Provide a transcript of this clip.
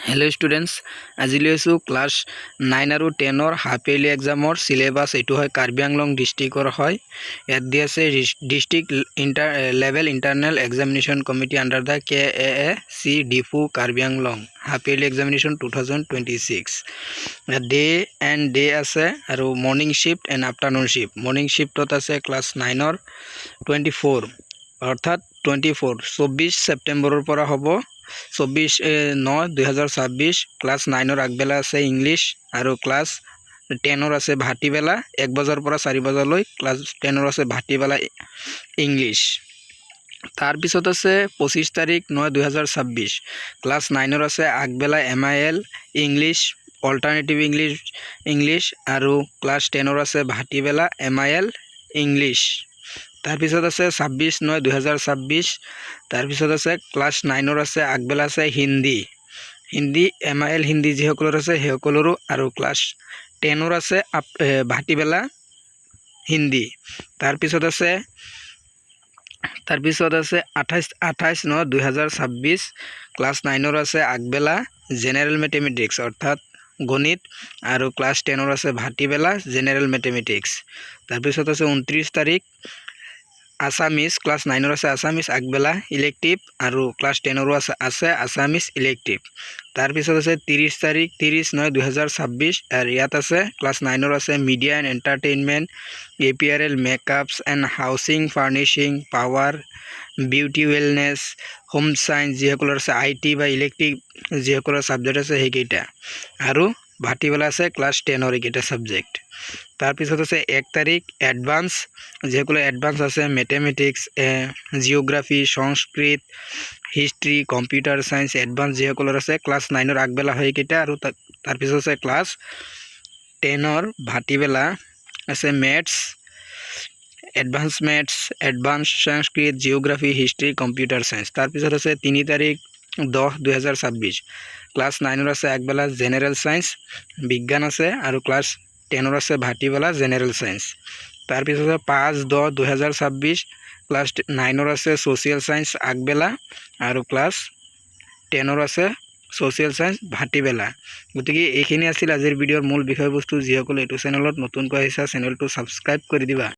Hello students आज লৈছো class 9 আৰু 10 ৰ হাফ ইয়াৰলি এক্সামৰ সিলেবাস এটো হয় কাৰ্বি আংলং ডিস্ট্ৰিক্টৰ হয় ইয়াত দি আছে district level internal examination committee under the KAAC Diphu Karbi Anglong half yearly examination 2026 day and day আছে আৰু morning shift and afternoon shift morning শিফটত আছে ক্লাস 9 ৰ 24 অৰ্থাৎ 24 সেপ্টেম্বৰৰ পৰা হ'ব 24/9/2026 ক্লাস 9 ৰ আগবেলা আছে ইংলিশ আৰু ক্লাস 10 ৰ আছে ভাটিবেলা 1 বজাৰ পৰা 4 বজালৈ ক্লাস 10 ৰ আছে ভাটিবেলা ইংলিশ তাৰ পিছত আছে 25 তাৰিখ 9/2026 ক্লাস 9 ৰ আছে আগবেলা MIL ইংলিশ অল্টাৰনেটিভ ইংলিশ আৰু ক্লাস 10 ৰ আছে ভাটিবেলা MIL ইংলিশ তাৰ পিছত আছে 26/9/2026 তাৰ পিছত আছে ক্লাস 9 ৰ আছে আগবেলা আছে হিন্দী MIL হিন্দী যি সকলৰ আছে সেই সকলৰো আৰু ক্লাস 10 ৰ আছে ভাটিবেলা হিন্দী তাৰ পিছত আছে 28/9/2026 ক্লাস 9 ৰ আছে আগবেলা জেনাৰেল ম্যাথমেটিক্স অৰ্থাৎ গণিত আৰু ক্লাস 10 ৰ আছে ভাটিবেলা জেনাৰেল ম্যাথমেটিক্স তাৰ পিছত আছে 29 তাৰিখ আসামিস ক্লাস 9 ৰ আছে আসামিস আগবেলা ইলেক্টিভ আৰু ক্লাস 10 ৰ আছে আসামিস ইলেক্টিভ তাৰ পিছত আছে 30 তাৰিখ 30/9/2026 আৰু ইয়াত আছে ক্লাস 9 ৰ আছে media and entertainment APRL makeups and housing furnishing power beauty wellness home science যি সকলৰ আছে IT বা ইলেক্ট্ৰিক যি সকলৰ সাবজেক্ট আছে সেইকেইটা আৰু ভাটিবেলা আছে ক্লাস 10 ৰ এইকেইটা সাবজেক্ট তাৰ পিছত আছে 1 তাৰিখ এডভান্স যেগুলো এডভান্স আছে ম্যাথমেটিক্স জিওগ্ৰাফি সংস্কৃত হিস্ট্ৰি কম্পিউটাৰ সায়েন্স এডভান্স যেগুলো আছে ক্লাস 9 ৰ আগবেলা হয় কেইটা আৰু তাৰ পিছত আছে ক্লাস 10 ৰ ভাটিবেলা আছে ম্যাথছ এডভান্স সংস্কৃত জিওগ্ৰাফি হিস্ট্ৰি কম্পিউটাৰ সায়েন্স তাৰ পিছত আছে 3 তাৰিখ 10/2026 ক্লাস 9 ৰ আছে আগবেলা জেনাৰেল সায়েন্স বিজ্ঞান আছে আৰু ক্লাস 10 ৰ আছে ভাটিবেলা জেনাৰেল সায়েন্স তাৰ পিছত 5/10/2026 ক্লাস 9 ৰ আছে সোশ্যাল সায়েন্স আগবেলা আৰু ক্লাস 10 ৰ আছে সোশ্যাল সায়েন্স ভাটিবেলা গতিকে এইখিনি আছিল আজিৰ ভিডিওৰ মূল বিষয়বস্তু যিসকল এটো চেনেলত নতুনকৈ আহিছা চেনেলটো সাবস্ক্ৰাইব কৰি দিবা।